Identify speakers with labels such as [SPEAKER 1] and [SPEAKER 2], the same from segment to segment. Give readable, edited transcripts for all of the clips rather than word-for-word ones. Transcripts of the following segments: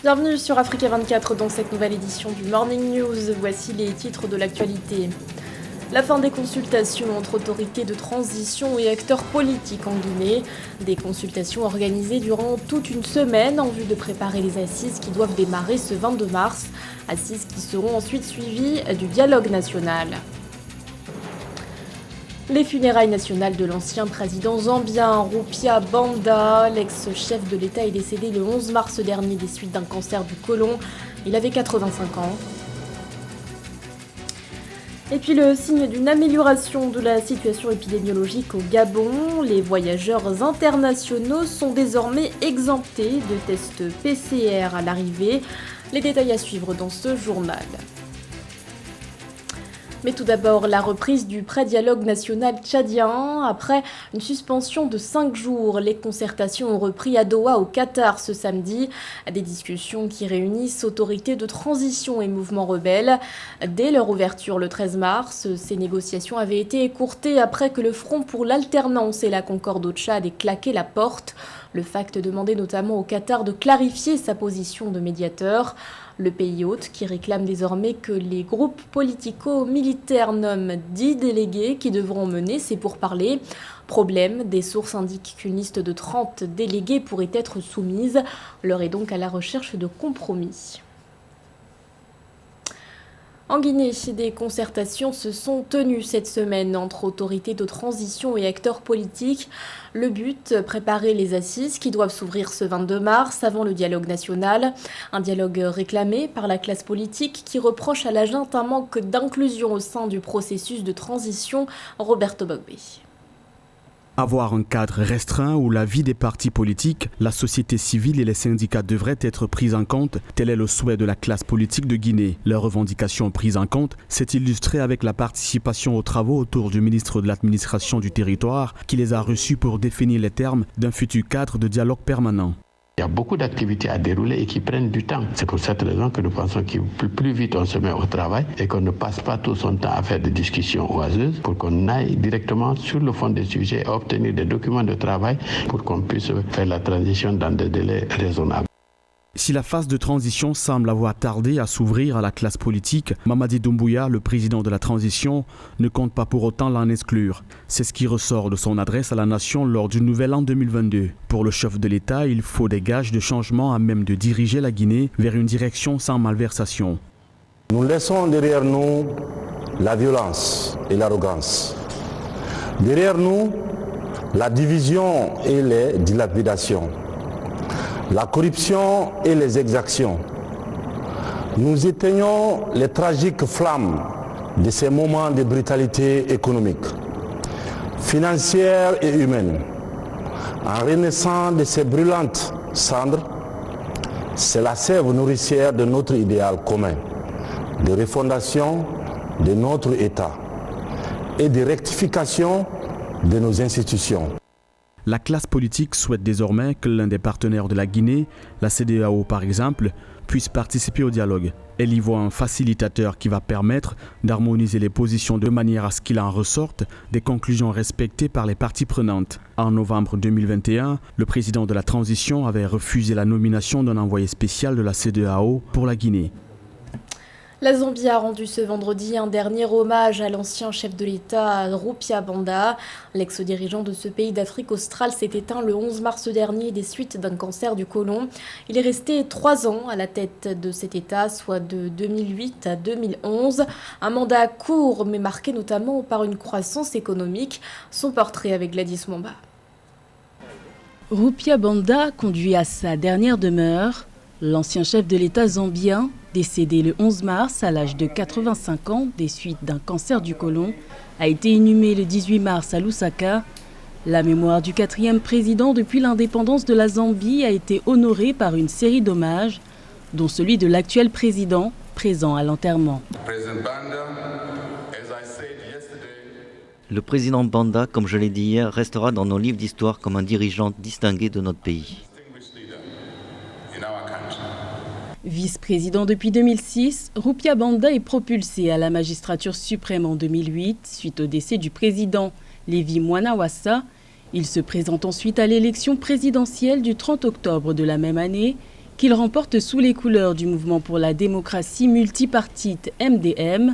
[SPEAKER 1] Bienvenue sur Africa 24 dans cette nouvelle édition du Morning News. Voici les titres de l'actualité. La fin des consultations entre autorités de transition et acteurs politiques en Guinée. Des consultations organisées durant toute une semaine en vue de préparer les assises qui doivent démarrer ce 22 mars. Assises qui seront ensuite suivies du dialogue national. Les funérailles nationales de l'ancien président zambien Rupia Banda, l'ex-chef de l'État, est décédé le 11 mars dernier des suites d'un cancer du côlon. Il avait 85 ans. Et puis le signe d'une amélioration de la situation épidémiologique au Gabon, les voyageurs internationaux sont désormais exemptés de tests PCR à l'arrivée. Les détails à suivre dans ce journal. Mais tout d'abord, la reprise du pré-dialogue national tchadien. Après une suspension de 5 jours, les concertations ont repris à Doha au Qatar ce samedi. Des discussions qui réunissent autorités de transition et mouvements rebelles. Dès leur ouverture le 13 mars, ces négociations avaient été écourtées après que le Front pour l'alternance et la concorde au Tchad ait claqué la porte. Le FACT demandait notamment au Qatar de clarifier sa position de médiateur. Le pays hôte qui réclame désormais que les groupes politico-militaires nomment 10 délégués qui devront mener ces pourparlers. Problème, des sources indiquent qu'une liste de 30 délégués pourrait être soumise. L'heure est donc à la recherche de compromis. En Guinée, des concertations se sont tenues cette semaine entre autorités de transition et acteurs politiques. Le but, préparer les assises qui doivent s'ouvrir ce 22 mars avant le dialogue national. Un dialogue réclamé par la classe politique qui reproche à la junte un manque d'inclusion au sein du processus de transition. Roberto Bogbe.
[SPEAKER 2] Avoir un cadre restreint où la vie des partis politiques, la société civile et les syndicats devraient être pris en compte, tel est le souhait de la classe politique de Guinée. Leurs revendications prises en compte s'est illustrée avec la participation aux travaux autour du ministre de l'administration du territoire qui les a reçus pour définir les termes d'un futur cadre de dialogue permanent.
[SPEAKER 3] Il y a beaucoup d'activités à dérouler et qui prennent du temps. C'est pour cette raison que nous pensons que plus vite on se met au travail et qu'on ne passe pas tout son temps à faire des discussions oiseuses pour qu'on aille directement sur le fond des sujets et obtenir des documents de travail pour qu'on puisse faire la transition dans des délais raisonnables.
[SPEAKER 2] Si la phase de transition semble avoir tardé à s'ouvrir à la classe politique, Mamadi Doumbouya, le président de la transition, ne compte pas pour autant l'en exclure. C'est ce qui ressort de son adresse à la nation lors du Nouvel An 2022. Pour le chef de l'État, il faut des gages de changement à même de diriger la Guinée vers une direction sans malversation.
[SPEAKER 4] Nous laissons derrière nous la violence et l'arrogance. Derrière nous, la division et les dilapidations. La corruption et les exactions. Nous éteignons les tragiques flammes de ces moments de brutalité économique, financière et humaine. En renaissant de ces brûlantes cendres, c'est la sève nourricière de notre idéal commun, de refondation de notre État et de rectification de nos institutions.
[SPEAKER 2] La classe politique souhaite désormais que l'un des partenaires de la Guinée, la CEDEAO par exemple, puisse participer au dialogue. Elle y voit un facilitateur qui va permettre d'harmoniser les positions de manière à ce qu'il en ressorte des conclusions respectées par les parties prenantes. En novembre 2021, le président de la transition avait refusé la nomination d'un envoyé spécial de la CEDEAO pour la Guinée.
[SPEAKER 1] La Zambie a rendu ce vendredi un dernier hommage à l'ancien chef de l'État Rupia Banda. L'ex-dirigeant de ce pays d'Afrique australe s'est éteint le 11 mars dernier des suites d'un cancer du côlon. Il est resté 3 ans à la tête de cet État, soit de 2008 à 2011. Un mandat court mais marqué notamment par une croissance économique. Son portrait avec Gladys Momba.
[SPEAKER 5] Rupia Banda conduit à sa dernière demeure. L'ancien chef de l'État zambien, décédé le 11 mars à l'âge de 85 ans des suites d'un cancer du côlon, a été inhumé le 18 mars à Lusaka. La mémoire du 4e président depuis l'indépendance de la Zambie a été honorée par une série d'hommages, dont celui de l'actuel président, présent à l'enterrement.
[SPEAKER 6] Le président Banda, comme je l'ai dit hier, restera dans nos livres d'histoire comme un dirigeant distingué de notre pays.
[SPEAKER 5] Vice-président depuis 2006, Rupia Banda est propulsé à la magistrature suprême en 2008 suite au décès du président Levi Mwanawasa. Il se présente ensuite à l'élection présidentielle du 30 octobre de la même année qu'il remporte sous les couleurs du Mouvement pour la démocratie multipartite MDM.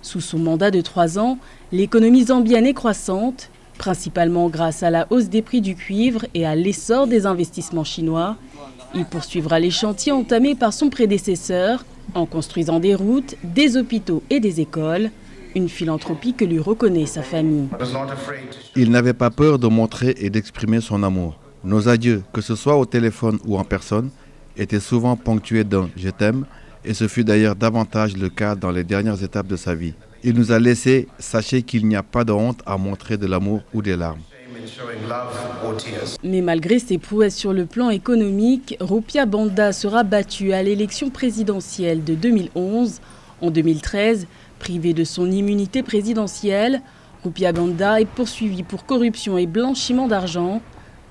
[SPEAKER 5] Sous son mandat de 3 ans, l'économie zambienne est croissante, principalement grâce à la hausse des prix du cuivre et à l'essor des investissements chinois. Il poursuivra les chantiers entamés par son prédécesseur en construisant des routes, des hôpitaux et des écoles, une philanthropie que lui reconnaît sa famille.
[SPEAKER 7] Il n'avait pas peur de montrer et d'exprimer son amour. Nos adieux, que ce soit au téléphone ou en personne, étaient souvent ponctués d'un « je t'aime » et ce fut d'ailleurs davantage le cas dans les dernières étapes de sa vie. Il nous a laissé, sachez qu'il n'y a pas de honte à montrer de l'amour ou des larmes.
[SPEAKER 5] Mais malgré ses prouesses sur le plan économique, Rupia Banda sera battu à l'élection présidentielle de 2011. En 2013, privé de son immunité présidentielle, Rupia Banda est poursuivi pour corruption et blanchiment d'argent,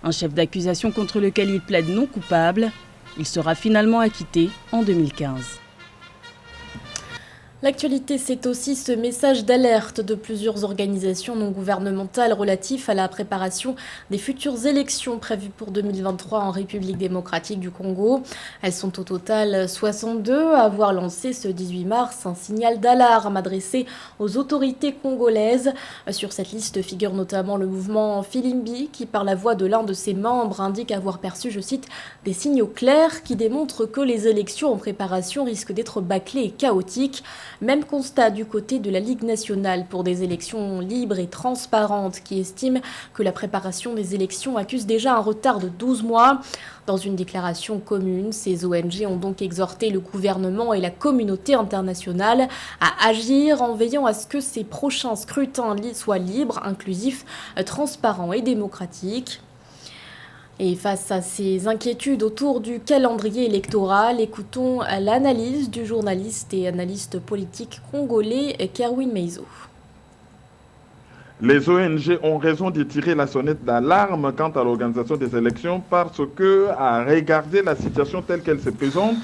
[SPEAKER 5] un chef d'accusation contre lequel il plaide non coupable. Il sera finalement acquitté en 2015.
[SPEAKER 1] L'actualité, c'est aussi ce message d'alerte de plusieurs organisations non gouvernementales relatif à la préparation des futures élections prévues pour 2023 en République démocratique du Congo. Elles sont au total 62 à avoir lancé ce 18 mars un signal d'alarme adressé aux autorités congolaises. Sur cette liste figure notamment le mouvement Filimbi qui, par la voix de l'un de ses membres, indique avoir perçu, je cite, des signaux clairs qui démontrent que les élections en préparation risquent d'être bâclées et chaotiques. Même constat du côté de la Ligue nationale pour des élections libres et transparentes qui estime que la préparation des élections accuse déjà un retard de 12 mois. Dans une déclaration commune, ces ONG ont donc exhorté le gouvernement et la communauté internationale à agir en veillant à ce que ces prochains scrutins soient libres, inclusifs, transparents et démocratiques. Et face à ces inquiétudes autour du calendrier électoral, écoutons l'analyse du journaliste et analyste politique congolais Kerwin Meizo.
[SPEAKER 8] Les ONG ont raison de tirer la sonnette d'alarme quant à l'organisation des élections parce que, à regarder la situation telle qu'elle se présente,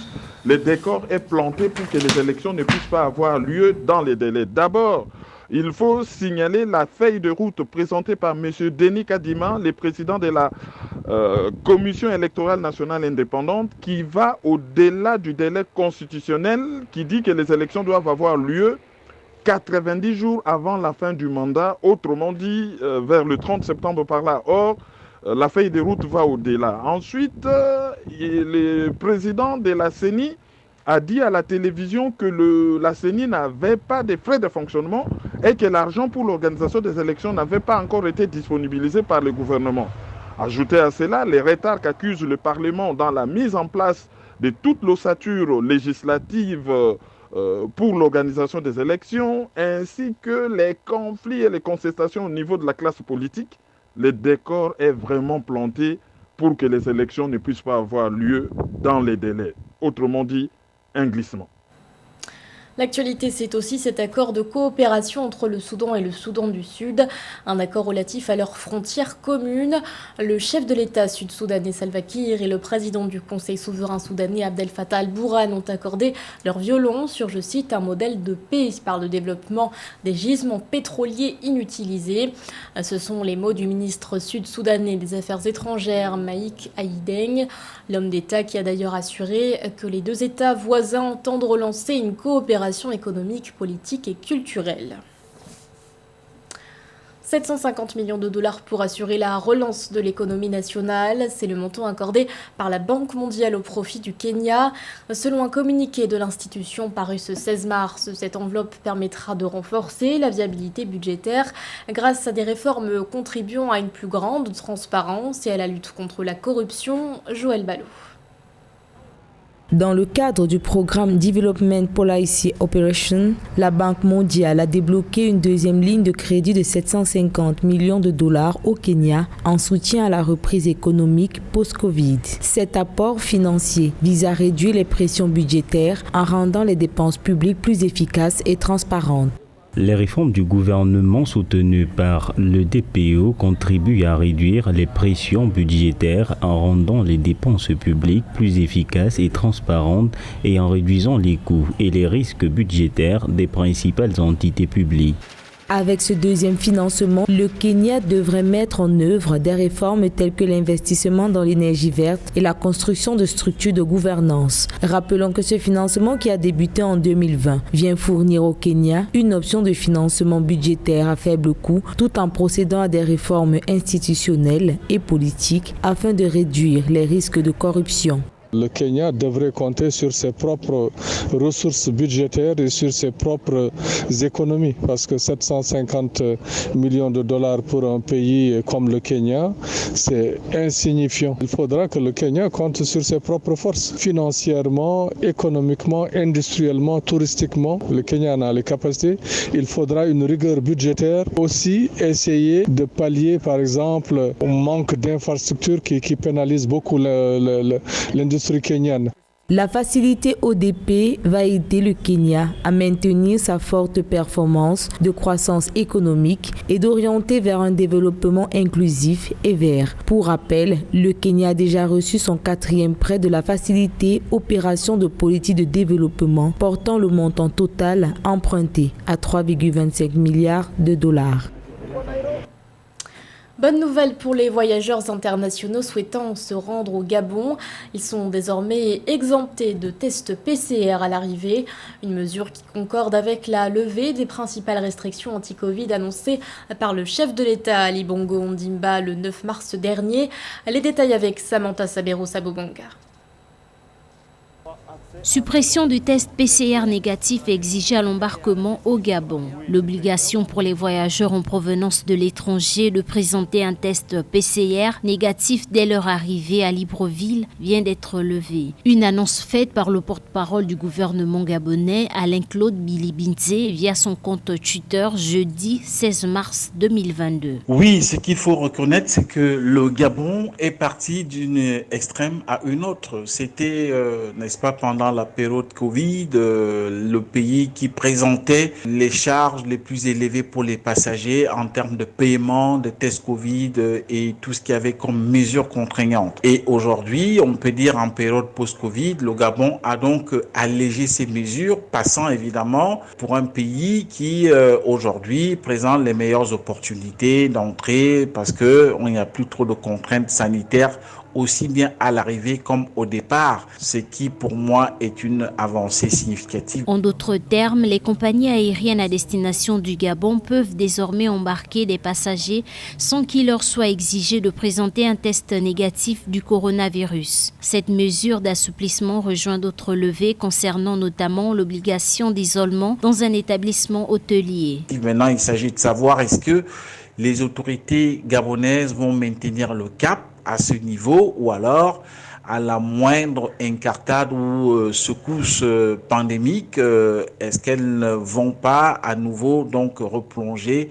[SPEAKER 8] le décor est planté pour que les élections ne puissent pas avoir lieu dans les délais. D'abord, il faut signaler la feuille de route présentée par M. Denis Kadima, le président de la Commission électorale nationale indépendante, qui va au-delà du délai constitutionnel qui dit que les élections doivent avoir lieu 90 jours avant la fin du mandat, autrement dit vers le 30 septembre par là. Or, la feuille de route va au-delà. Ensuite, le président de la CENI a dit à la télévision que la CENI n'avait pas de frais de fonctionnement et que l'argent pour l'organisation des élections n'avait pas encore été disponibilisé par le gouvernement. Ajoutez à cela les retards qu'accuse le Parlement dans la mise en place de toute l'ossature législative pour l'organisation des élections, ainsi que les conflits et les contestations au niveau de la classe politique. Le décor est vraiment planté pour que les élections ne puissent pas avoir lieu dans les délais. Autrement dit, un glissement.
[SPEAKER 1] L'actualité, c'est aussi cet accord de coopération entre le Soudan et le Soudan du Sud, un accord relatif à leurs frontières communes. Le chef de l'État sud-soudanais Salva Kiir et le président du Conseil souverain soudanais Abdel Fattah al-Burhan ont accordé leur violon sur, je cite, un modèle de paix par le développement des gisements pétroliers inutilisés. Ce sont les mots du ministre sud-soudanais des Affaires étrangères, Maïk Haïdeng, l'homme d'État qui a d'ailleurs assuré que les deux États voisins entendent relancer une coopération économique, politique et culturelle. 750 millions de dollars pour assurer la relance de l'économie nationale. C'est le montant accordé par la Banque mondiale au profit du Kenya. Selon un communiqué de l'institution paru ce 16 mars, cette enveloppe permettra de renforcer la viabilité budgétaire grâce à des réformes contribuant à une plus grande transparence et à la lutte contre la corruption. Joël Ballot.
[SPEAKER 9] Dans le cadre du programme Development Policy Operation, la Banque mondiale a débloqué une deuxième ligne de crédit de 750 millions de dollars au Kenya en soutien à la reprise économique post-Covid. Cet apport financier vise à réduire les pressions budgétaires en rendant les dépenses publiques plus efficaces et transparentes.
[SPEAKER 10] Les réformes du gouvernement soutenues par le DPO contribuent à réduire les pressions budgétaires en rendant les dépenses publiques plus efficaces et transparentes et en réduisant les coûts et les risques budgétaires des principales entités publiques.
[SPEAKER 9] Avec ce deuxième financement, le Kenya devrait mettre en œuvre des réformes telles que l'investissement dans l'énergie verte et la construction de structures de gouvernance. Rappelons que ce financement qui a débuté en 2020 vient fournir au Kenya une option de financement budgétaire à faible coût tout en procédant à des réformes institutionnelles et politiques afin de réduire les risques de corruption.
[SPEAKER 11] Le Kenya devrait compter sur ses propres ressources budgétaires et sur ses propres économies parce que 750 millions de dollars pour un pays comme le Kenya, c'est insignifiant. Il faudra que le Kenya compte sur ses propres forces, financièrement, économiquement, industriellement, touristiquement. Le Kenya en a les capacités. Il faudra une rigueur budgétaire. Aussi, essayer de pallier, par exemple, au manque d'infrastructures qui pénalise beaucoup l'industrie kenyane.
[SPEAKER 9] La facilité ODP va aider le Kenya à maintenir sa forte performance de croissance économique et d'orienter vers un développement inclusif et vert. Pour rappel, le Kenya a déjà reçu son 4e prêt de la facilité Opération de politique de développement, portant le montant total emprunté à 3,25 milliards de dollars.
[SPEAKER 1] Bonne nouvelle pour les voyageurs internationaux souhaitant se rendre au Gabon. Ils sont désormais exemptés de tests PCR à l'arrivée, une mesure qui concorde avec la levée des principales restrictions anti-Covid annoncées par le chef de l'État Ali Bongo Ondimba le 9 mars dernier. Les détails avec Samantha Sabero-Sabobonga.
[SPEAKER 12] Suppression du test PCR négatif exigé à l'embarquement au Gabon. L'obligation pour les voyageurs en provenance de l'étranger de présenter un test PCR négatif dès leur arrivée à Libreville vient d'être levée. Une annonce faite par le porte-parole du gouvernement gabonais, Alain-Claude Bilibinze, via son compte Twitter jeudi 16 mars 2022.
[SPEAKER 13] Oui, ce qu'il faut reconnaître, c'est que le Gabon est parti d'une extrême à une autre. C'était, n'est-ce pas, pendant la période Covid, le pays qui présentait les charges les plus élevées pour les passagers en termes de paiement, de tests Covid et tout ce qu'il y avait comme mesures contraignantes. Et aujourd'hui, on peut dire en période post-Covid, le Gabon a donc allégé ces mesures, passant évidemment pour un pays qui aujourd'hui présente les meilleures opportunités d'entrée parce que il n'y a plus trop de contraintes sanitaires aussi bien à l'arrivée comme au départ, ce qui pour moi est une avancée significative.
[SPEAKER 12] En d'autres termes, les compagnies aériennes à destination du Gabon peuvent désormais embarquer des passagers sans qu'il leur soit exigé de présenter un test négatif du coronavirus. Cette mesure d'assouplissement rejoint d'autres levées concernant notamment l'obligation d'isolement dans un établissement hôtelier.
[SPEAKER 13] Maintenant, il s'agit de savoir est-ce que les autorités gabonaises vont maintenir le cap à ce niveau ou alors à la moindre incartade ou secousse pandémique, est-ce qu'elles ne vont pas à nouveau donc replonger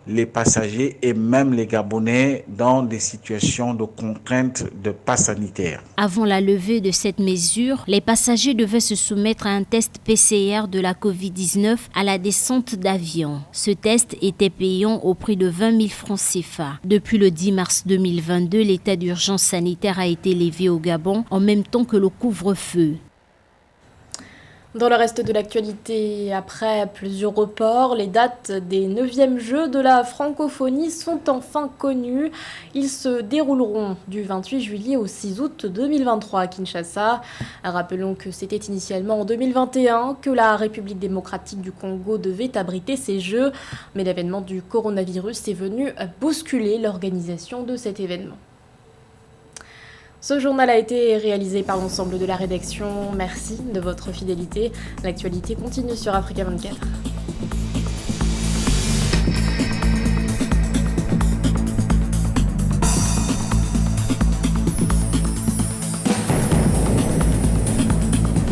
[SPEAKER 13] les passagers et même les Gabonais dans des situations de contraintes de pass sanitaire.
[SPEAKER 12] Avant la levée de cette mesure, les passagers devaient se soumettre à un test PCR de la Covid-19 à la descente d'avion. Ce test était payant au prix de 20 000 francs CFA. Depuis le 10 mars 2022, l'état d'urgence sanitaire a été levé au Gabon en même temps que le couvre-feu.
[SPEAKER 1] Dans le reste de l'actualité, après plusieurs reports, les dates des 9e Jeux de la francophonie sont enfin connues. Ils se dérouleront du 28 juillet au 6 août 2023 à Kinshasa. Rappelons que c'était initialement en 2021 que la République démocratique du Congo devait abriter ces Jeux, mais l'avènement du coronavirus est venu bousculer l'organisation de cet événement. Ce journal a été réalisé par l'ensemble de la rédaction. Merci de votre fidélité. L'actualité continue sur Africa 24.